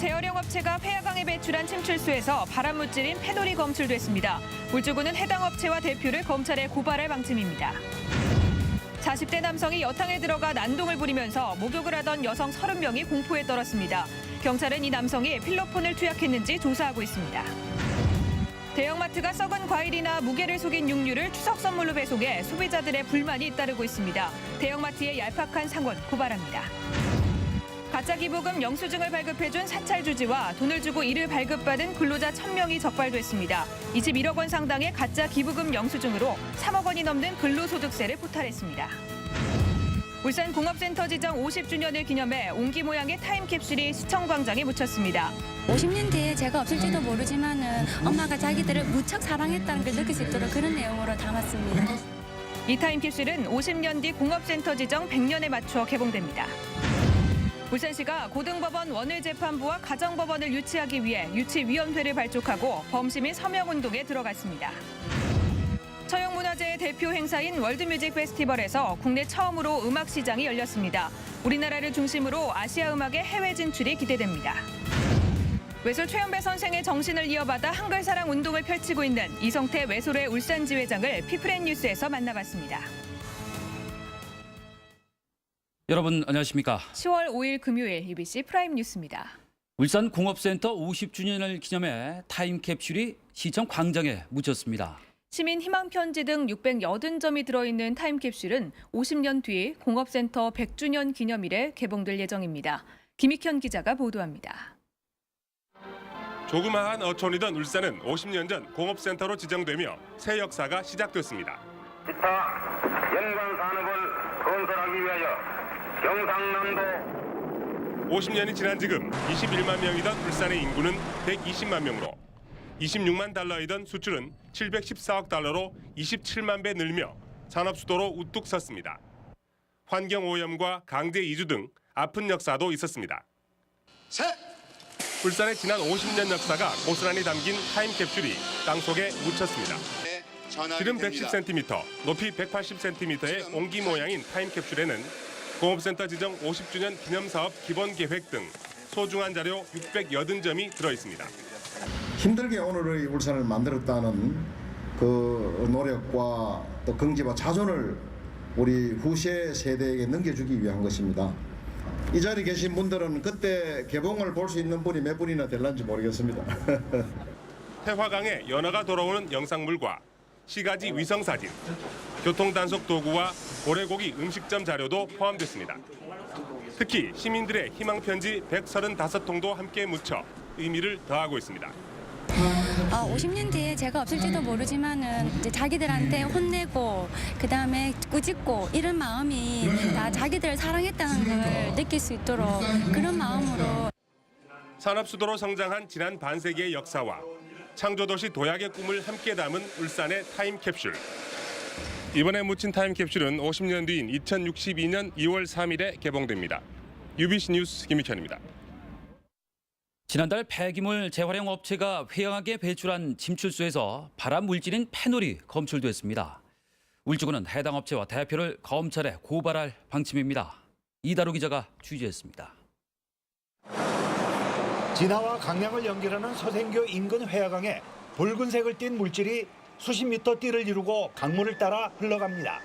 재활용 업체가 회화강에 배출한 침출수에서 발암 물질인 페놀이 검출됐습니다. 물주군은 해당 업체와 대표를 검찰에 고발할 방침입니다. 40대 남성이 여탕에 들어가 난동을 부리면서 목욕을 하던 여성 30명이 공포에 떨었습니다. 경찰은 이 남성이 필로폰을 투약했는지 조사하고 있습니다. 대형마트가 썩은 과일이나 무게를 속인 육류를 추석 선물로 배송해 소비자들의 불만이 잇따르고 있습니다. 대형마트의 얄팍한 상원 고발합니다. 가짜 기부금 영수증을 발급해준 사찰주지와 돈을 주고 이를 발급받은 근로자 1000명이 적발됐습니다. 21억 원 상당의 가짜 기부금 영수증으로 3억 원이 넘는 근로소득세를 포탈했습니다. 울산 공업센터 지정 50주년을 기념해 옹기 모양의 타임캡슐이 시청광장에 묻혔습니다. 50년 뒤에 제가 없을지도 모르지만은 엄마가 자기들을 무척 사랑했다는 걸 느낄 수 있도록 그런 내용으로 담았습니다. 이 타임캡슐은 50년 뒤 공업센터 지정 100년에 맞춰 개봉됩니다. 울산시가 고등법원 원외재판부와 가정법원을 유치하기 위해 유치위원회를 발족하고 범시민 서명운동에 들어갔습니다. 서영문화재의 대표 행사인 월드뮤직 페스티벌에서 국내 처음으로 음악 시장이 열렸습니다. 우리나라를 중심으로 아시아 음악의 해외 진출이 기대됩니다. 외솔 최연배 선생의 정신을 이어받아 한글사랑 운동을 펼치고 있는 이성태 외솔의 울산지회장을 피플앤뉴스에서 만나봤습니다. 여러분 안녕하십니까? 10월 5일 금요일 EBC 프라임 뉴스입니다. 울산 공업센터 50주년을 기념해 타임캡슐이 시청 광장에 묻혔습니다. 시민 희망편지 등 680점이 들어있는 타임캡슐은 50년 뒤 공업센터 100주년 기념일에 개봉될 예정입니다. 김익현 기자가 보도합니다. 조그마한 어촌이던 울산은 50년 전 공업센터로 지정되며 새 역사가 시작됐습니다. 기타 연관 산업을 건설하기 위하여 경상남도 50년이 지난 지금 21만 명이던 울산의 인구는 120만 명으로 26만 달러이던 수출은 714억 달러로 27만 배 늘며 산업 수도로 우뚝 섰습니다. 환경 오염과 강제 이주 등 아픈 역사도 있었습니다. 울산의 지난 50년 역사가 고스란히 담긴 타임캡슐이 땅속에 묻혔습니다. 지름 110cm, 높이 180cm의 옹기 모양인 타임캡슐에는 공업센터 지정 50주년 기념사업 기본계획 등 소중한 자료 680점이 들어있습니다. 힘들게 오늘의 울산을 만들었다는 그 노력과 또 긍지와 자존을 우리 후세 세대에게 넘겨주기 위한 것입니다. 이 자리에 계신 분들은 그때 개봉을 볼 수 있는 분이 몇 분이나 될런지 모르겠습니다. 태화강에 연어가 돌아오는 영상물과 시가지 위성사진, 교통단속 도구와 고래고기 음식점 자료도 포함됐습니다. 특히 시민들의 희망편지 135통도 함께 묻혀 의미를 더하고 있습니다. 50년 뒤에 제가 없을지도 모르지만은 이제 자기들한테 혼내고 그다음에 꾸짖고 이런 마음이 다 자기들을 사랑했다는 걸 느낄 수 있도록 그런 마음으로 산업 수도로 성장한 지난 반세기의 역사와 창조도시 도약의 꿈을 함께 담은 울산의 타임캡슐. 이번에 묻힌 타임캡슐은 50년 뒤인 2062년 2월 3일에 개봉됩니다. UBC 뉴스 김익현입니다. 지난달 폐기물 재활용 업체가 회항하게 배출한 침출수에서 발암 물질인 페놀이 검출됐습니다. 울주군은 해당 업체와 대표를 검찰에 고발할 방침입니다. 이다루 기자가 취재했습니다. 진화와 강양을 연결하는 서생교 인근 회화강에 붉은색을 띤 물질이 수십 미터 띠를 이루고 강물을 따라 흘러갑니다.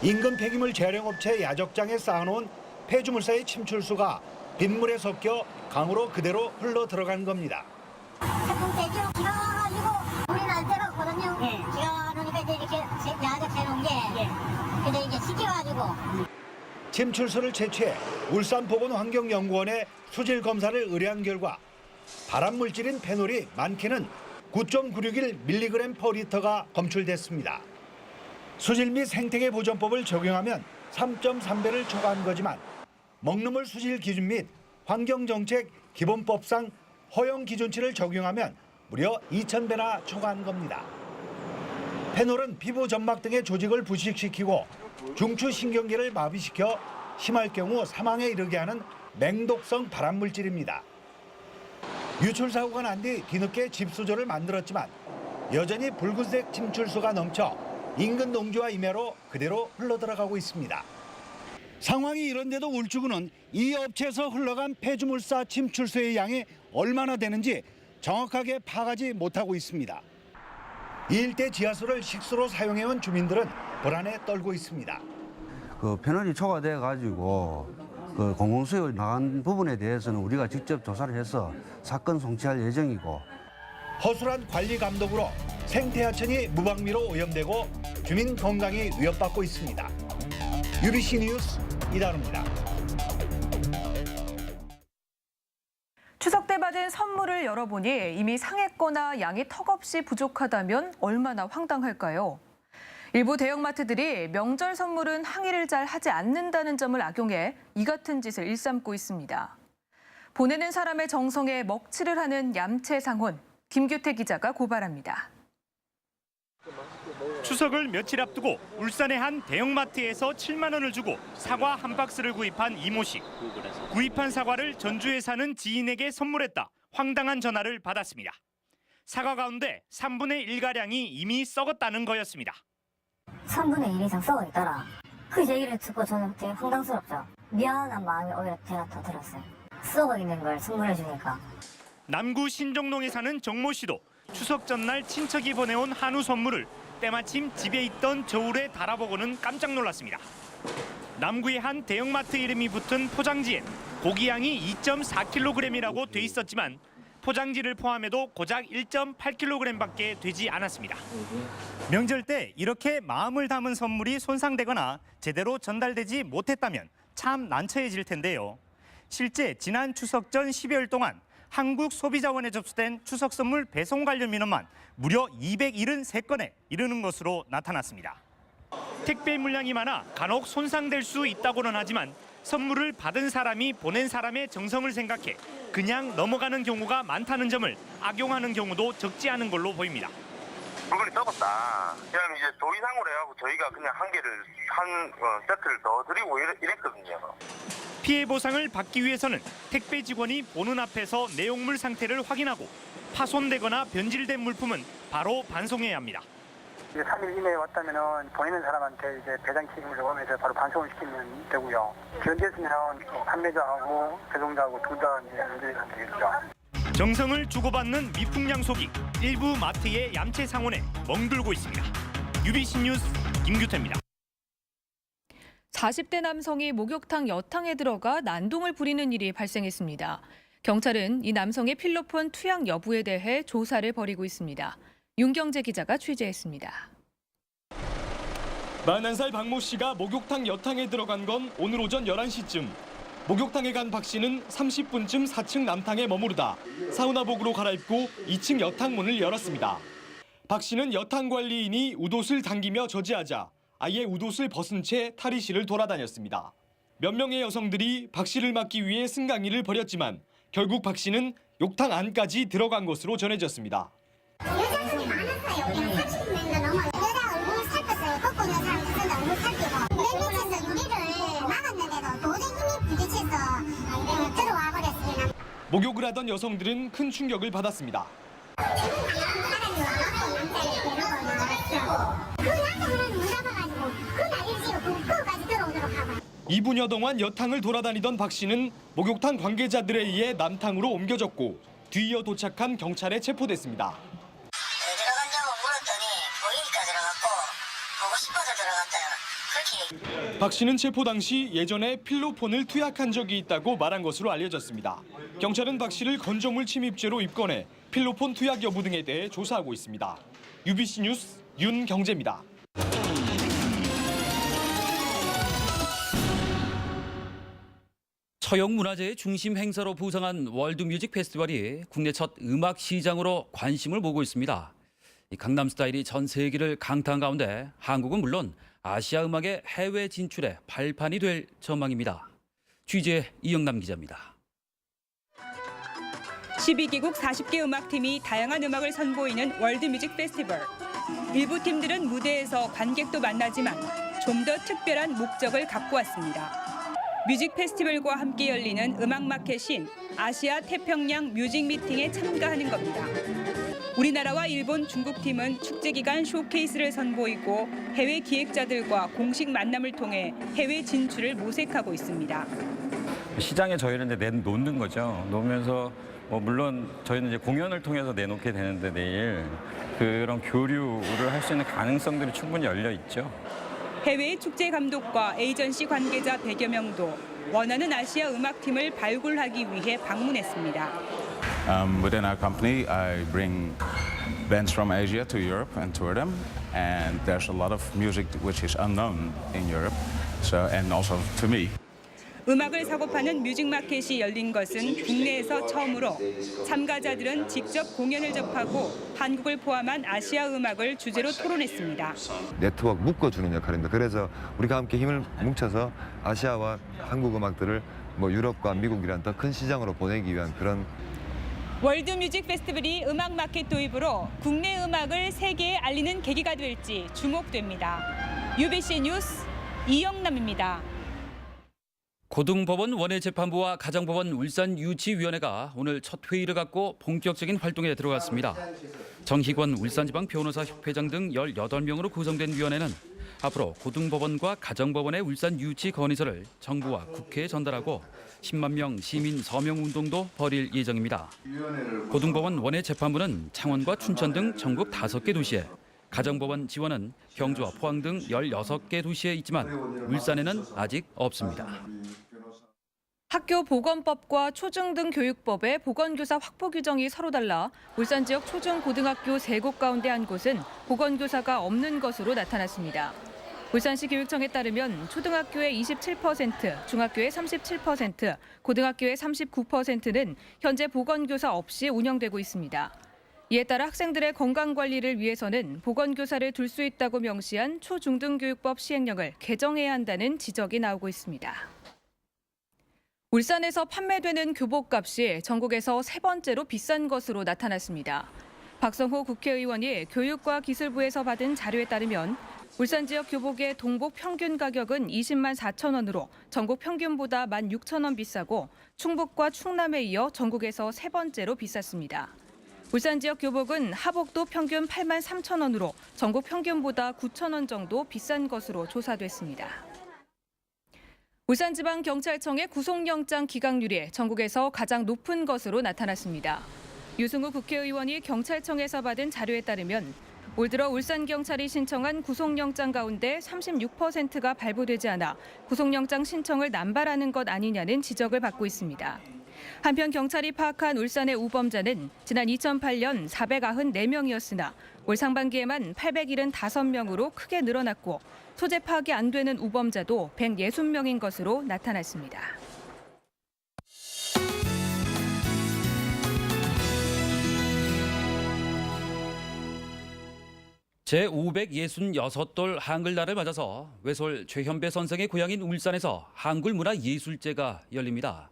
인근 폐기물 재활용 업체 야적장에 쌓아놓은 폐주물사의 침출수가 빗물에 섞여 강으로 그대로 흘러 들어간 겁니다. 태풍 때죠. 비가 와가지고 물이 날 때가 없거든요. 비가 오니까 이제 이렇게 야적 해놓은 게 근데 이제 씻겨가지고. 침출수를 채취해 울산보건환경연구원에 수질 검사를 의뢰한 결과 발암 물질인 페놀이 많게는 9.961mg/L가 검출됐습니다. 수질 및 생태계 보전법을 적용하면 3.3배를 초과한 거지만 먹는물 수질 기준 및 환경정책 기본법상 허용 기준치를 적용하면 무려 2,000배나 초과한 겁니다. 페놀은 피부 점막 등의 조직을 부식시키고 중추신경계를 마비시켜 심할 경우 사망에 이르게 하는 맹독성 발암물질입니다. 유출사고가 난 뒤 뒤늦게 집수조를 만들었지만 여전히 붉은색 침출수가 넘쳐 인근 농지와 임야로 그대로 흘러들어가고 있습니다. 상황이 이런데도 울주군은 이 업체에서 흘러간 폐주물사 침출수의 양이 얼마나 되는지 정확하게 파악하지 못하고 있습니다. 이 일대 지하수를 식수로 사용해온 주민들은 불안에 떨고 있습니다. 그 패널이 초과돼 가지고 그 공공수요 나간 부분에 대해서는 우리가 직접 조사를 해서 사건 송치할 예정이고, 허술한 관리 감독으로 생태하천이 무방비로 오염되고 주민 건강이 위협받고 있습니다. UBC 뉴스 이다루입니다. 추석 때 받은 선물을 열어보니 이미 상했거나 양이 턱없이 부족하다면 얼마나 황당할까요? 일부 대형마트들이 명절 선물은 항의를 잘 하지 않는다는 점을 악용해 이 같은 짓을 일삼고 있습니다. 보내는 사람의 정성에 먹칠을 하는 얌체 상혼, 김규태 기자가 고발합니다. 추석을 며칠 앞두고 울산의 한 대형마트에서 7만 원을 주고 사과 한 박스를 구입한 이모 씨. 구입한 사과를 전주에 사는 지인에게 선물했다. 황당한 전화를 받았습니다. 사과 가운데 3분의 1가량이 이미 썩었다는 거였습니다. 3분의 1 이상 썩어 있더라. 그 얘기를 듣고 저는 되게 황당스럽죠. 미안한 마음이 오히려 제가 더 들었어요. 썩어 있는 걸 선물해 주니까. 남구 신정동에 사는 정모 씨도 추석 전날 친척이 보내온 한우 선물을 때마침 집에 있던 저울에 달아보고는 깜짝 놀랐습니다. 남구의 한 대형마트 이름이 붙은 포장지엔 고기양이 2.4kg이라고 돼 있었지만 포장지를 포함해도 고작 1.8kg밖에 되지 않았습니다. 명절 때 이렇게 마음을 담은 선물이 손상되거나 제대로 전달되지 못했다면 참 난처해질 텐데요. 실제 지난 추석 전 12월 동안 한국소비자원에 접수된 추석 선물 배송 관련 민원만 무려 273건에 이르는 것으로 나타났습니다. 택배 물량이 많아 간혹 손상될 수 있다고는 하지만 선물을 받은 사람이 보낸 사람의 정성을 생각해 그냥 넘어가는 경우가 많다는 점을 악용하는 경우도 적지 않은 걸로 보입니다. 물건이 썩었다. 그냥 이제 도의상으로 해가지고 저희가 그냥 한 개를 세트를 더 드리고 이랬거든요. 피해 보상을 받기 위해서는 택배 직원이 보는 앞에서 내용물 상태를 확인하고 파손되거나 변질된 물품은 바로 반송해야 합니다. 이제 3일 이내에 왔다면은 보내는 사람한테 이제 배당 책임을 적으면서 바로 반송을 시키면 되고요. 변제했으면 판매자하고 배송자하고 둘 다 이제 문제가 되겠죠. 정성을 주고받는 미풍양속이 일부 마트의 얌체 상온에 멍들고 있습니다. UBC 뉴스 김규태입니다. 40대 남성이 목욕탕 여탕에 들어가 난동을 부리는 일이 발생했습니다. 경찰은 이 남성의 필로폰 투약 여부에 대해 조사를 벌이고 있습니다. 윤경재 기자가 취재했습니다. 41살 박모 씨가 목욕탕 여탕에 들어간 건 오늘 오전 11시쯤. 목욕탕에 간 박 씨는 30분쯤 4층 남탕에 머무르다 사우나복으로 갈아입고 2층 여탕 문을 열었습니다. 박 씨는 여탕 관리인이 웃옷을 당기며 저지하자 아예 웃옷을 벗은 채 탈의실을 돌아다녔습니다. 몇 명의 여성들이 박 씨를 막기 위해 승강이를 벌였지만 결국 박 씨는 욕탕 안까지 들어간 것으로 전해졌습니다. 여자들이 많았어요. 우리가 30명 넘어. 여자 얼굴 살폈어요. 걷고 있는 사람들 얼굴 살피고. 맨 밑에서 유리를 막았는데도 도저히 힘이 부딪혀서 들어와 버렸어요. 목욕을 하던 여성들은 큰 충격을 받았습니다. 그 2분여 동안 여탕을 돌아다니던 박 씨는 목욕탕 관계자들에 의해 남탕으로 옮겨졌고 뒤이어 도착한 경찰에 체포됐습니다. 들어간다고 물었더니 보이니까 들어갔고 보고 싶어서 들어갔다. 그렇게. 박 씨는 체포 당시 예전에 필로폰을 투약한 적이 있다고 말한 것으로 알려졌습니다. 경찰은 박 씨를 건조물 침입죄로 입건해 필로폰 투약 여부 등에 대해 조사하고 있습니다. UBC 뉴스 윤경재입니다. 처형 문화재의 중심 행사로 부상한 월드뮤직 페스티벌이 국내 첫 음악 시장으로 관심을 모으고 있습니다. 강남 스타일이 전 세계를 강타한 가운데 한국은 물론 아시아 음악의 해외 진출에 발판이 될 전망입니다. 취재 이영남 기자입니다. 12개국 40개 음악팀이 다양한 음악을 선보이는 월드뮤직 페스티벌. 일부 팀들은 무대에서 관객도 만나지만 좀 더 특별한 목적을 갖고 왔습니다. 뮤직 페스티벌과 함께 열리는 음악 마켓인 아시아 태평양 뮤직 미팅에 참가하는 겁니다. 우리나라와 일본, 중국 팀은 축제 기간 쇼케이스를 선보이고 해외 기획자들과 공식 만남을 통해 해외 진출을 모색하고 있습니다. 시장에 저희를 이제 내놓는 거죠. 놓으면서 물론 저희는 이제 공연을 통해서 내놓게 되는데 내일 그런 교류를 할 수 있는 가능성들이 충분히 열려 있죠. 해외 축제 감독과 에이전시 관계자 100여 명도 원하는 아시아 음악팀을 발굴하기 위해 방문했습니다. Within our company, I bring bands from Asia to Europe and tour them, and there's a lot of music which is unknown in Europe, and also to me. 음악을 사고 파는 뮤직마켓이 열린 것은 국내에서 처음으로 참가자들은 직접 공연을 접하고 한국을 포함한 아시아 음악을 주제로 토론했습니다. 네트워크 묶어주는 역할입니다. 그래서 우리가 함께 힘을 뭉쳐서 아시아와 한국 음악들을 유럽과 미국이란 더 큰 시장으로 보내기 위한 그런 월드뮤직 페스티벌이 음악 마켓 도입으로 국내 음악을 세계에 알리는 계기가 될지 주목됩니다. UBC 뉴스 이영남입니다. 고등법원 원해재판부와 가정법원 울산유치위원회가 오늘 첫 회의를 갖고 본격적인 활동에 들어갔습니다. 정희권 울산지방 변호사협회장 등 18명으로 구성된 위원회는 앞으로 고등법원과 가정법원의 울산유치 건의서를 정부와 국회에 전달하고 10만 명 시민 서명 운동도 벌일 예정입니다. 고등법원 원해재판부는 창원과 춘천 등 전국 5개 도시에, 가정법원 지원은 경주와 포항 등 16개 도시에 있지만 울산에는 아직 없습니다. 학교 보건법과 초중등 교육법의 보건교사 확보 규정이 서로 달라 울산 지역 초중 고등학교 3곳 가운데 한 곳은 보건교사가 없는 것으로 나타났습니다. 울산시 교육청에 따르면 초등학교의 27%, 중학교의 37%, 고등학교의 39%는 현재 보건교사 없이 운영되고 있습니다. 이에 따라 학생들의 건강관리를 위해서는 보건교사를 둘 수 있다고 명시한 초중등교육법 시행령을 개정해야 한다는 지적이 나오고 있습니다. 울산에서 판매되는 교복값이 전국에서 3번째로 비싼 것으로 나타났습니다. 박성호 국회의원이 교육과 기술부에서 받은 자료에 따르면 울산 지역 교복의 동복 평균 가격은 20만 4천 원으로 전국 평균보다 16,000원 비싸고 충북과 충남에 이어 전국에서 3번째로 비쌌습니다. 울산 지역 교복은 하복도 평균 8만 3천 원으로 전국 평균보다 9천 원 정도 비싼 것으로 조사됐습니다. 울산지방경찰청의 구속영장 기각률이 전국에서 가장 높은 것으로 나타났습니다. 유승우 국회의원이 경찰청에서 받은 자료에 따르면 올 들어 울산경찰이 신청한 구속영장 가운데 36%가 발부되지 않아 구속영장 신청을 남발하는 것 아니냐는 지적을 받고 있습니다. 한편 경찰이 파악한 울산의 우범자는 지난 2008년 494명이었으나 올 상반기에만 875명으로 크게 늘어났고 소재 파악이 안 되는 우범자도 160명인 것으로 나타났습니다. 제566돌 한글날을 맞아서 외솔 최현배 선생의 고향인 울산에서 한글문화예술제가 열립니다.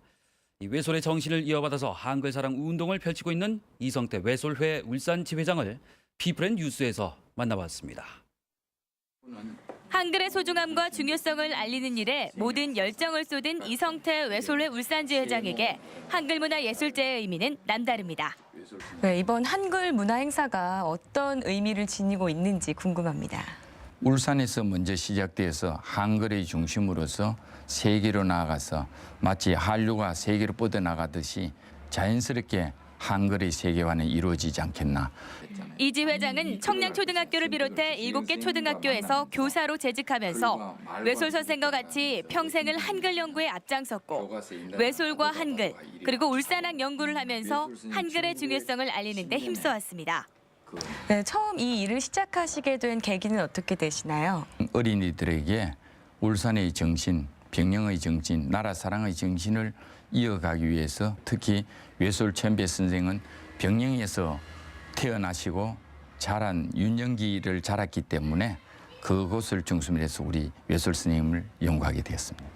이 외솔의 정신을 이어받아서 한글사랑 운동을 펼치고 있는 이성태 외솔회 울산 지회장을 피플앤 뉴스에서 만나봤습니다. 한글의 소중함과 중요성을 알리는 일에 모든 열정을 쏟은 이성태 외솔회 울산지회장에게 한글문화예술제의 의미는 남다릅니다. 네, 이번 한글 문화 행사가 어떤 의미를 지니고 있는지 궁금합니다. 울산에서 먼저 시작돼서 한글의 중심으로서 세계로 나아가서 마치 한류가 세계로 뻗어나가듯이 자연스럽게 한글의 세계화는 이루어지지 않겠나. 이 지회장은 청량초등학교를 비롯해 7개 초등학교에서 교사로 재직하면서 외솔 선생과 같이 평생을 한글 연구에 앞장섰고 외솔과 한글 그리고 울산학 연구를 하면서 한글의 중요성을 알리는 데 힘써왔습니다. 네, 처음 이 일을 시작하시게 된 계기는 어떻게 되시나요? 어린이들에게 울산의 정신, 병영의 정신, 나라 사랑의 정신을 이어가기 위해서 특히 외솔 최현배 선생은 병영에서 태어나시고 자란 윤영기를 자랐기 때문에 그곳을 중심으로 해서 우리 외솔 선생님을 연구하게 되었습니다.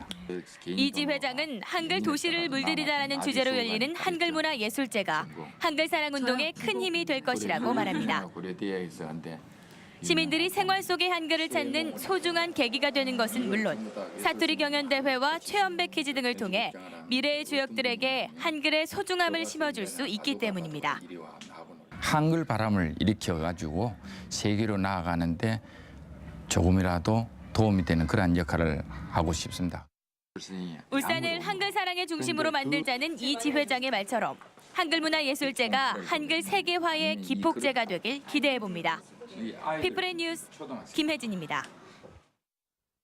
이지 회장은 한글 도시를 물들이다라는 주제로 열리는 한글문화예술제가 한글 사랑 운동에 큰 힘이 될 것이라고 말합니다. 시민들이 생활 속의 한글을 찾는 소중한 계기가 되는 것은 물론 사투리 경연대회와 최연배 퀴즈 등을 통해 미래의 주역들에게 한글의 소중함을 심어줄 수 있기 때문입니다. 한글 바람을 일으켜가지고 세계로 나아가는데 조금이라도 도움이 되는 그러한 역할을 하고 싶습니다. 울산을 한글 사랑의 중심으로 만들자는 이 지회장의 말처럼 한글문화예술제가 한글 세계화의 기폭제가 되길 기대해봅니다. 피플의 뉴스 김혜진입니다.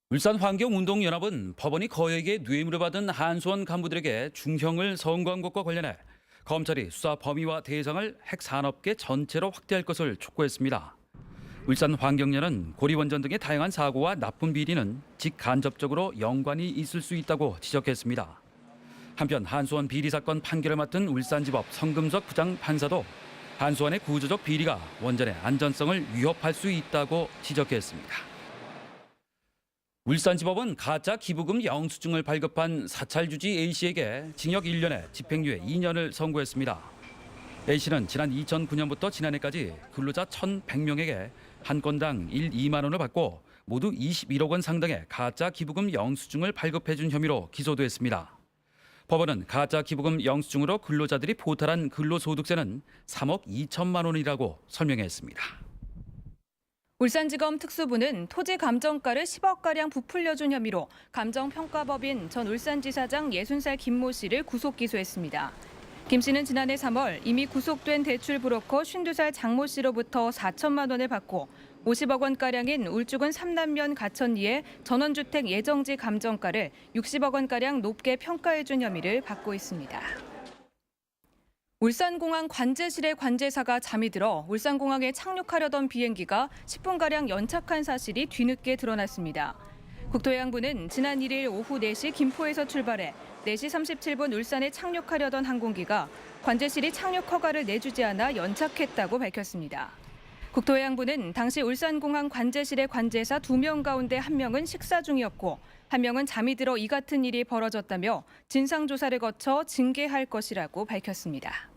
울산환경운동연합은 법원이 거액의 뇌물을 받은 한수원 간부들에게 중형을 선고한 것과 관련해 검찰이 수사 범위와 대상을 핵산업계 전체로 확대할 것을 촉구했습니다. 울산환경연은 고리원전 등의 다양한 사고와 나쁜 비리는 직간접적으로 연관이 있을 수 있다고 지적했습니다. 한편 한수원 비리 사건 판결을 맡은 울산지법 성금석 부장판사도 한수원의 구조적 비리가 원전의 안전성을 위협할 수 있다고 지적했습니다. 울산지법은 가짜 기부금 영수증을 발급한 사찰주지 A씨에게 징역 1년에 집행유예 2년을 선고했습니다. A씨는 지난 2009년부터 지난해까지 근로자 1,100명에게 한 건당 2만 원을 받고 모두 21억 원 상당의 가짜 기부금 영수증을 발급해준 혐의로 기소됐습니다. 법원은 가짜 기부금 영수증으로 근로자들이 포탈한 근로소득세는 3억 2천만 원이라고 설명했습니다. 울산지검 특수부는 토지 감정가를 10억가량 부풀려준 혐의로 감정평가법인 전 울산지사장 60살 김모 씨를 구속 기소했습니다. 김 씨는 지난해 3월 이미 구속된 대출 브로커 52살 장모 씨로부터 4천만 원을 받고 50억 원가량인 울주군 삼남면 가천리의 전원주택 예정지 감정가를 60억 원가량 높게 평가해준 혐의를 받고 있습니다. 울산공항 관제실의 관제사가 잠이 들어 울산공항에 착륙하려던 비행기가 10분가량 연착한 사실이 뒤늦게 드러났습니다. 국토해양부는 지난 1일 오후 4시 김포에서 출발해 4시 37분 울산에 착륙하려던 항공기가 관제실이 착륙 허가를 내주지 않아 연착했다고 밝혔습니다. 국토해양부는 당시 울산공항 관제실의 관제사 2명 가운데 1명은 식사 중이었고 1명은 잠이 들어 이 같은 일이 벌어졌다며 진상조사를 거쳐 징계할 것이라고 밝혔습니다.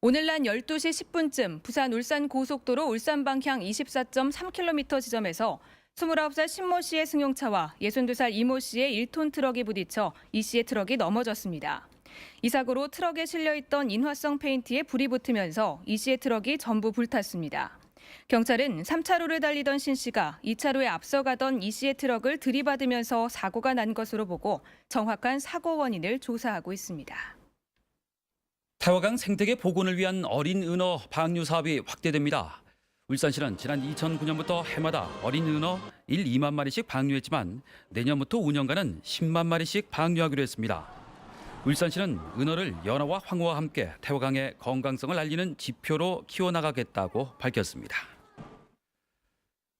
오늘 낮 12시 10분쯤 부산 울산 고속도로 울산 방향 24.3km 지점에서 29살 신모 씨의 승용차와 62살 이모 씨의 1톤 트럭이 부딪혀 이 씨의 트럭이 넘어졌습니다. 이 사고로 트럭에 실려있던 인화성 페인트에 불이 붙으면서 이 씨의 트럭이 전부 불탔습니다. 경찰은 3차로를 달리던 신 씨가 2차로에 앞서가던 이 씨의 트럭을 들이받으면서 사고가 난 것으로 보고 정확한 사고 원인을 조사하고 있습니다. 태화강 생태계 복원을 위한 어린 은어 방류 사업이 확대됩니다. 울산시는 지난 2009년부터 해마다 어린 은어 2만 마리씩 방류했지만 내년부터 5년간은 10만 마리씩 방류하기로 했습니다. 울산시는 은어를 연어와 황어와 함께 태화강의 건강성을 알리는 지표로 키워나가겠다고 밝혔습니다.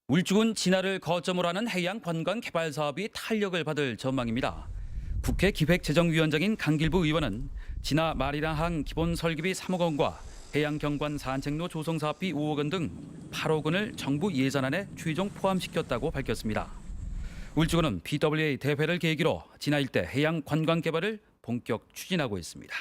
울주군 진화를 거점으로 하는 해양 관광 개발 사업이 탄력을 받을 전망입니다. 국회 기획재정위원장인 강길부 의원은 진화 마리랑항 기본 설계비 3억 원과 해양 경관 산책로 조성 사업비 5억 원 등 8억 원을 정부 예산안에 최종 포함시켰다고 밝혔습니다. 울주군은 PWA 대회를 계기로 진화 일대 해양 관광 개발을 본격 추진하고 있습니다.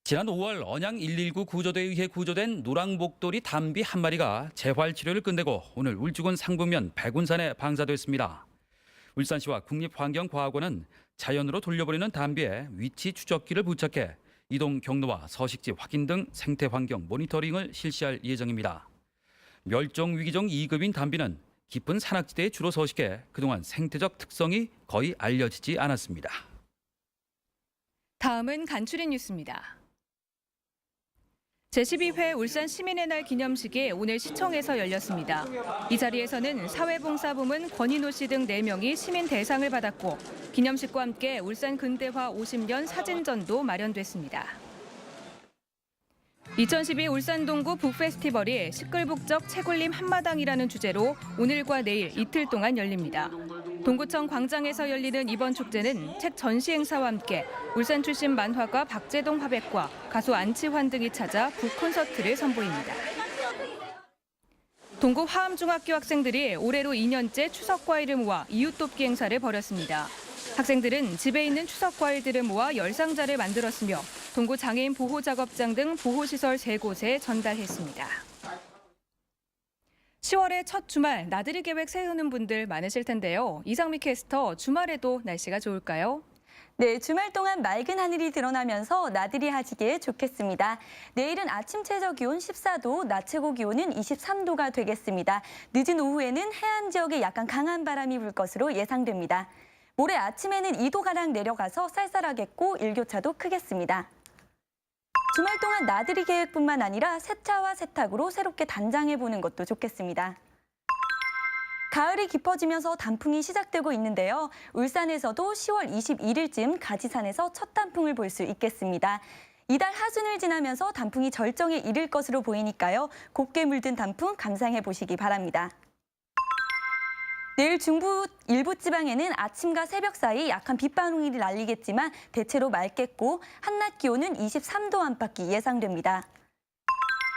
지난 5월 언양 119 구조대에 의해 구조된 노랑목도리 담비 한 마리가 재활 치료를 끝내고 오늘 울주군 상북면 백운산에 방사됐습니다. 울산시와 국립환경과학원은 자연으로 돌려보내는 담비에 위치 추적기를 부착해 이동 경로와 서식지 확인 등 생태 환경 모니터링을 실시할 예정입니다. 멸종 위기종 2급인 담비는 깊은 산악지대에 주로 서식해 그동안 생태적 특성이 거의 알려지지 않았습니다. 다음은 간추린 뉴스입니다. 제12회 울산 시민의 날 기념식이 오늘 시청에서 열렸습니다. 이 자리에서는 사회봉사부문 권인호 씨 등 4명이 시민 대상을 받았고 기념식과 함께 울산 근대화 50년 사진전도 마련됐습니다. 2012 울산 동구 북페스티벌이 시끌북적 채굴림 한마당이라는 주제로 오늘과 내일 이틀 동안 열립니다. 동구청 광장에서 열리는 이번 축제는 책 전시 행사와 함께 울산 출신 만화가 박재동 화백과 가수 안치환 등이 찾아 북콘서트를 선보입니다. 동구 화암중학교 학생들이 올해로 2년째 추석과일을 모아 이웃돕기 행사를 벌였습니다. 학생들은 집에 있는 추석과일들을 모아 열상자를 만들었으며 동구 장애인 보호작업장 등 보호시설 3곳에 전달했습니다. 10월의 첫 주말 나들이 계획 세우는 분들 많으실 텐데요. 이상미 캐스터, 주말에도 날씨가 좋을까요? 네, 주말 동안 맑은 하늘이 드러나면서 나들이 하시기에 좋겠습니다. 내일은 아침 최저 기온 14도, 낮 최고 기온은 23도가 되겠습니다. 늦은 오후에는 해안 지역에 약간 강한 바람이 불 것으로 예상됩니다. 모레 아침에는 2도가량 내려가서 쌀쌀하겠고 일교차도 크겠습니다. 주말 동안 나들이 계획뿐만 아니라 세차와 세탁으로 새롭게 단장해보는 것도 좋겠습니다. 가을이 깊어지면서 단풍이 시작되고 있는데요. 울산에서도 10월 21일쯤 가지산에서 첫 단풍을 볼 수 있겠습니다. 이달 하순을 지나면서 단풍이 절정에 이를 것으로 보이니까요. 곱게 물든 단풍 감상해 보시기 바랍니다. 내일 중부 일부 지방에는 아침과 새벽 사이 약한 빗방울이 날리겠지만 대체로 맑겠고 한낮 기온은 23도 안팎이 예상됩니다.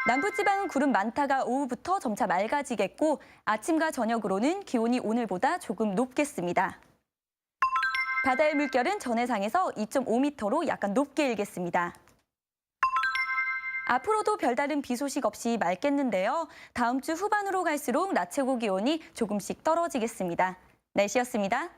남부지방은 구름 많다가 오후부터 점차 맑아지겠고 아침과 저녁으로는 기온이 오늘보다 조금 높겠습니다. 바다의 물결은 전해상에서 2.5m로 약간 높게 일겠습니다. 앞으로도 별다른 비 소식 없이 맑겠는데요. 다음 주 후반으로 갈수록 낮 최고 기온이 조금씩 떨어지겠습니다. 날씨였습니다.